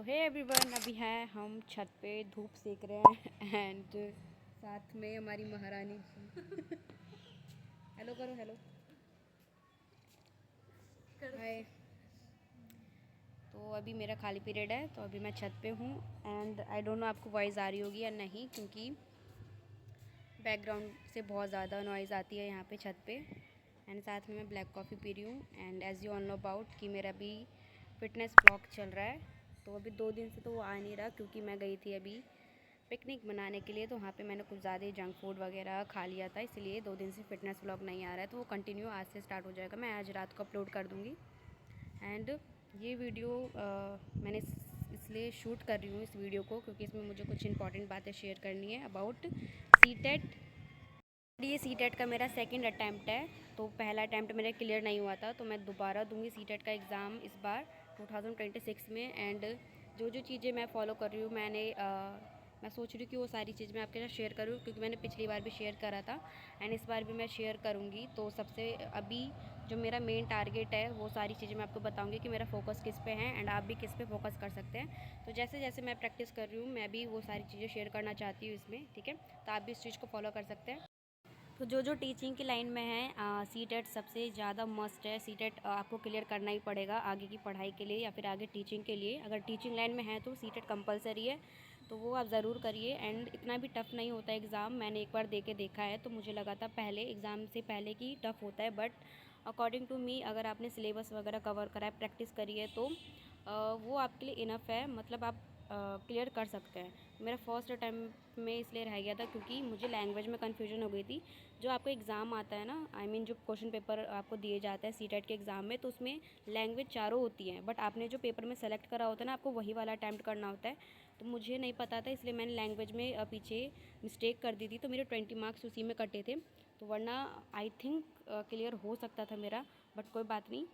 Hey everyone, अभी हैं हम छत पे धूप सेक रहे हैं एंड साथ में हमारी महारानी जी। हेलो करो, हेलो हाय। तो अभी मेरा खाली पीरियड है तो अभी मैं छत पे हूँ एंड आई डोंट नो आपको वॉइस आ रही होगी या नहीं, क्योंकि बैकग्राउंड से बहुत ज़्यादा नॉइज़ आती है यहाँ पे छत पे। एंड साथ में मैं ब्लैक कॉफ़ी पी रही हूँ and as you all know about कि मेरा अभी फ़िटनेस ब्लॉग चल रहा है। तो अभी 2 दिन से तो वो आ नहीं रहा, क्योंकि मैं गई थी अभी पिकनिक मनाने के लिए, तो वहाँ पे मैंने कुछ ज़्यादा ही जंक फूड वगैरह खा लिया था, इसलिए 2 दिन से फ़िटनेस व्लॉग नहीं आ रहा है। तो वो कंटिन्यू आज से स्टार्ट हो जाएगा, मैं आज रात को अपलोड कर दूँगी। एंड ये वीडियो मैंने इसलिए शूट कर रही हूँ इस वीडियो को, क्योंकि इसमें मुझे कुछ इंपॉर्टेंट बातें शेयर करनी है अबाउट सीटेट। ये सीटेट का मेरा सेकंड अटैम्प्ट है। तो पहला अटैम्प्ट मेरा क्लियर नहीं हुआ था, तो मैं दोबारा दूँगी सीटेट का एग्ज़ाम इस बार 2026 में। एंड जो जो चीज़ें मैं फॉलो कर रही हूँ, मैं सोच रही हूँ कि वो सारी चीज़ मैं आपके साथ शेयर करूँ, क्योंकि मैंने पिछली बार भी शेयर करा था एंड इस बार भी मैं शेयर करूँगी। तो सबसे अभी जो मेरा मेन टारगेट है वो सारी चीज़ें मैं आपको बताऊँगी कि मेरा फोकस किस पे है एंड आप भी किस पे फोकस कर सकते हैं। तो जैसे जैसे मैं प्रैक्टिस कर रही हूँ, मैं भी वो सारी चीज़ें शेयर करना चाहती हूँ इसमें, ठीक है। तो आप भी इस चीज़ को फॉलो कर सकते हैं। तो जो जो टीचिंग की लाइन में है, सीटेट सबसे ज़्यादा मस्ट है। सीटेट आपको क्लियर करना ही पड़ेगा आगे की पढ़ाई के लिए या फिर आगे टीचिंग के लिए। अगर टीचिंग लाइन में है तो सीटेट कंपलसरी है, तो वो आप ज़रूर करिए। एंड इतना भी टफ़ नहीं होता एग्ज़ाम, मैंने एक बार दे के देखा है तो मुझे लगा था पहले एग्ज़ाम से पहले की टफ़ होता है, बट अकॉर्डिंग टू मी अगर आपने सिलेबस वगैरह कवर करा है, प्रैक्टिस करी है, तो वो आपके लिए इनफ है, मतलब आप क्लियर कर सकते हैं। मेरा फर्स्ट अटैम्प्ट में इसलिए रह गया था क्योंकि मुझे लैंग्वेज में कन्फ्यूजन हो गई थी। जो आपको एग्ज़ाम आता है ना, जो क्वेश्चन पेपर आपको दिए जाता है सीटेट के एग्ज़ाम में, तो उसमें लैंग्वेज चारों होती हैं, बट आपने जो पेपर में सेलेक्ट करा होता है ना, आपको वही वाला अटैम्प्ट करना होता है। तो मुझे नहीं पता था, इसलिए मैंने लैंग्वेज में पीछे मिस्टेक कर दी थी, तो मेरे 20 मार्क्स उसी में कटे थे। तो वरना आई थिंक क्लियर हो सकता था मेरा, बट कोई बात नहीं।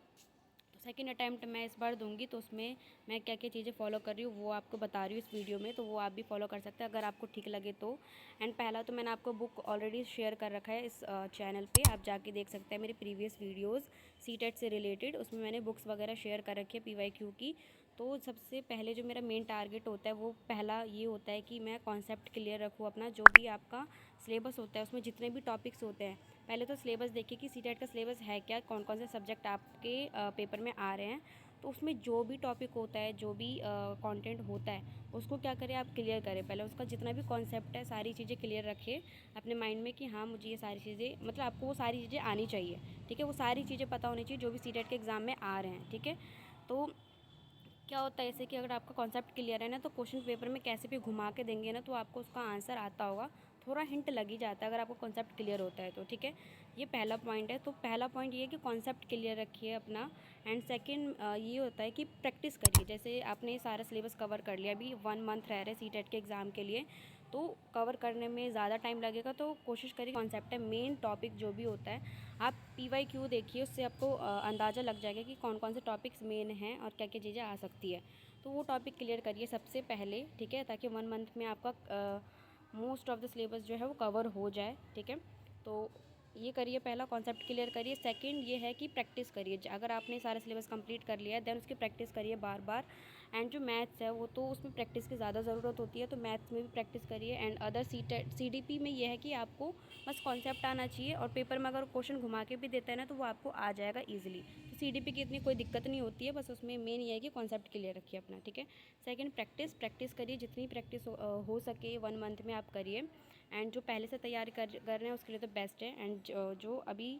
सेकेंड अटैम्प्ट मैं इस बार दूंगी, तो उसमें मैं क्या क्या चीज़ें फॉलो कर रही हूँ वो आपको बता रही हूँ इस वीडियो में, तो वो आप भी फॉलो कर सकते हैं अगर आपको ठीक लगे तो। एंड पहला तो मैंने आपको बुक ऑलरेडी शेयर कर रखा है इस चैनल पे, आप जाके देख सकते हैं मेरी प्रीवियस वीडियोज़ सीटेट से रिलेटेड, उसमें मैंने बुक्स वगैरह शेयर कर रखी है PYQ की। तो सबसे पहले जो मेरा मेन टारगेट होता है वो पहला ये होता है कि मैं कॉन्सेप्ट क्लियर रखूँ अपना। जो भी आपका सिलेबस होता है उसमें जितने भी टॉपिक्स होते हैं, पहले तो सिलेबस देखिए कि सीटेट का सिलेबस है क्या, कौन कौन से सब्जेक्ट आपके पेपर में आ रहे हैं। तो उसमें जो भी टॉपिक होता है, जो भी कंटेंट होता है, उसको क्या करें आप क्लियर करें। पहले उसका जितना भी कॉन्सेप्ट है सारी चीज़ें क्लियर रखिए अपने माइंड में कि हाँ मुझे ये सारी चीज़ें, मतलब आपको वो सारी चीज़ें आनी चाहिए, ठीक है। वो सारी चीज़ें पता होनी चाहिए जो भी सीटेट के एग्ज़ाम में आ रहे हैं, ठीक है। तो क्या होता है, जैसे कि अगर आपका कॉन्सेप्ट क्लियर है ना, तो क्वेश्चन पेपर में कैसे भी घुमा के देंगे ना, तो आपको उसका आंसर आता होगा, थोड़ा हिंट लग ही जाता है अगर आपको कॉन्सेप्ट क्लियर होता है तो, ठीक है। ये पहला पॉइंट है। तो पहला पॉइंट ये है कि कॉन्सेप्ट क्लियर रखिए अपना। एंड सेकंड ये होता है कि प्रैक्टिस करिए। जैसे आपने सारा सिलेबस कवर कर लिया, अभी 1 मंथ रह रहे सीटेट के एग्ज़ाम के लिए, तो कवर करने में ज़्यादा टाइम लगेगा, तो कोशिश करिए कॉन्सेप्ट है मेन टॉपिक जो भी होता है आप PYQ देखिए, उससे आपको अंदाज़ा लग जाएगा कि कौन कौन से टॉपिक्स मेन हैं और क्या क्या चीज़ें आ सकती है। तो वो टॉपिक क्लियर करिए सबसे पहले, ठीक है, ताकि 1 मंथ में आपका मोस्ट ऑफ द सिलेबस जो है वो कवर हो जाए, ठीक है। तो ये करिए, पहला कॉन्सेप्ट क्लियर करिए। सेकंड ये है कि प्रैक्टिस करिए। अगर आपने सारा सिलेबस कंप्लीट कर लिया है, देन उसकी प्रैक्टिस करिए बार बार। एंड जो मैथ्स है वो तो उसमें प्रैक्टिस की ज़्यादा ज़रूरत होती है, तो मैथ्स में भी प्रैक्टिस करिए। एंड अदर CDP में ये है कि आपको बस कॉन्सेप्ट आना चाहिए, और पेपर में अगर क्वेश्चन घुमा के भी देता है ना, तो वो आपको आ जाएगा ईजिली। तो CDP की इतनी कोई दिक्कत नहीं होती है, बस उसमें मेन ये है कि कॉन्सेप्ट क्लियर रखिए अपना, ठीक है। सेकंड, प्रैक्टिस करिए, जितनी प्रैक्टिस हो सके 1 मंथ में आप करिए। एंड जो पहले से तैयारी कर रहे हैं उसके लिए तो बेस्ट है। एंड जो अभी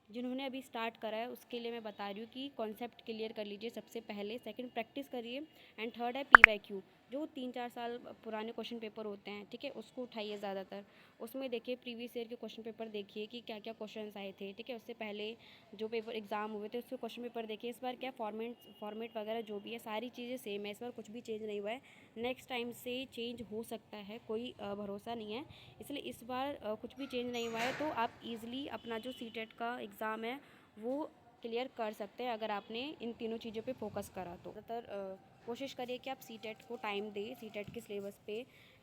जिन्होंने अभी स्टार्ट करा है उसके लिए मैं बता रही हूँ कि कॉन्सेप्ट क्लियर कर लीजिए सबसे पहले। सेकंड, प्रैक्टिस करिए। एंड थर्ड है PYQ, जो 3-4 साल पुराने क्वेश्चन पेपर होते हैं, ठीक है, उसको उठाइए ज़्यादातर। उसमें देखिए प्रीवियस ईयर के क्वेश्चन पेपर देखिए कि क्या क्या क्वेश्चन आए थे, ठीक है। उससे पहले जो पेपर एग्जाम हुए थे उसके क्वेश्चन पेपर देखिए। इस बार क्या फॉर्मेट वगैरह जो भी है सारी चीज़ें सेम है, इस बार कुछ भी चेंज नहीं हुआ है। नेक्स्ट टाइम से चेंज हो सकता है, कोई भरोसा नहीं है, इसलिए इस बार कुछ भी चेंज नहीं हुआ है। तो आप इजीली अपना जो सीटेट का एग्ज़ाम है वो क्लियर कर सकते हैं अगर आपने इन तीनों चीज़ों पे फोकस करा तो। ज़्यादातर कोशिश करिए कि आप सीटेट को टाइम दें, सीटेट के सिलेबस पे,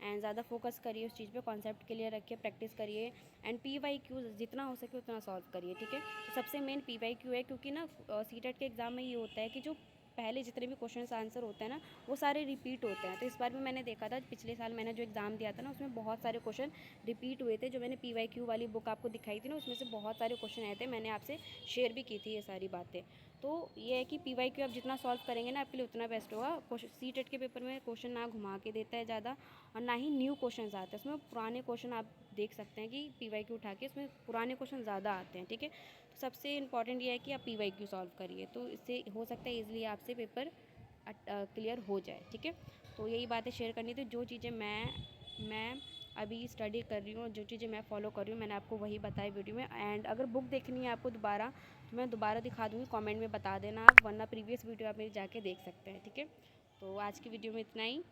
एंड ज़्यादा फोकस करिए उस चीज़ पे। कॉन्सेप्ट क्लियर रखिए, प्रैक्टिस करिए। एंड PYQ जितना हो सके उतना सॉल्व करिए, ठीक है। तो सबसे मेन PYQ है, क्योंकि ना सीटेट के एग्ज़ाम में ये होता है कि जो पहले जितने भी क्वेश्चन आंसर होते हैं ना वो सारे रिपीट होते हैं। तो इस बार भी मैंने देखा था, पिछले साल मैंने जो एग्ज़ाम दिया था ना उसमें बहुत सारे क्वेश्चन रिपीट हुए थे। जो मैंने PYQ वाली बुक आपको दिखाई थी ना उसमें से बहुत सारे क्वेश्चन आए थे, मैंने आपसे शेयर भी की थी ये सारी बातें। तो ये है कि PYQ आप जितना सॉल्व करेंगे ना आपके लिए उतना बेस्ट होगा। CTET के पेपर में क्वेश्चन ना घुमा के देता है ज़्यादा, और ना ही न्यू क्वेश्चन आते हैं उसमें। पुराने क्वेश्चन आप देख सकते हैं कि PYQ उठा के उसमें पुराने क्वेश्चन ज़्यादा आते हैं, ठीक है। तो सबसे इंपॉर्टेंट ये है कि आप PYQ सॉल्व करिए, तो इससे हो सकता है ईज़िली आपसे पेपर क्लियर हो जाए, ठीक है। तो यही बातें शेयर करनी थी, जो चीज़ें मैं अभी स्टडी कर रही हूँ, जो चीज़ें मैं फॉलो कर रही हूँ मैंने आपको वही बताई वीडियो में। एंड अगर बुक देखनी है आपको दोबारा तो मैं दोबारा दिखा दूँगी, कमेंट में बता देना आप, वरना प्रीवियस वीडियो आप मेरी जाके देख सकते हैं, ठीक है। तो आज की वीडियो में इतना ही,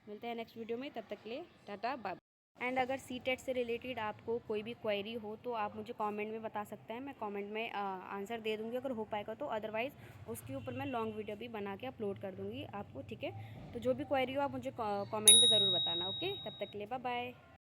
मिलते हैं नेक्स्ट वीडियो में, तब तक के लिए टाटा बाय। एंड अगर CTET से रिलेटेड आपको कोई भी क्वेरी हो तो आप मुझे कमेंट में बता सकते हैं, मैं कमेंट में आंसर दे दूँगी अगर हो पाएगा तो। अदरवाइज़ उसके ऊपर मैं लॉन्ग वीडियो भी बना के अपलोड कर दूँगी आपको, ठीक है। तो जो भी क्वेरी हो आप मुझे कमेंट में ज़रूर बताना, ओके। तब तक के लिए बाय बाय।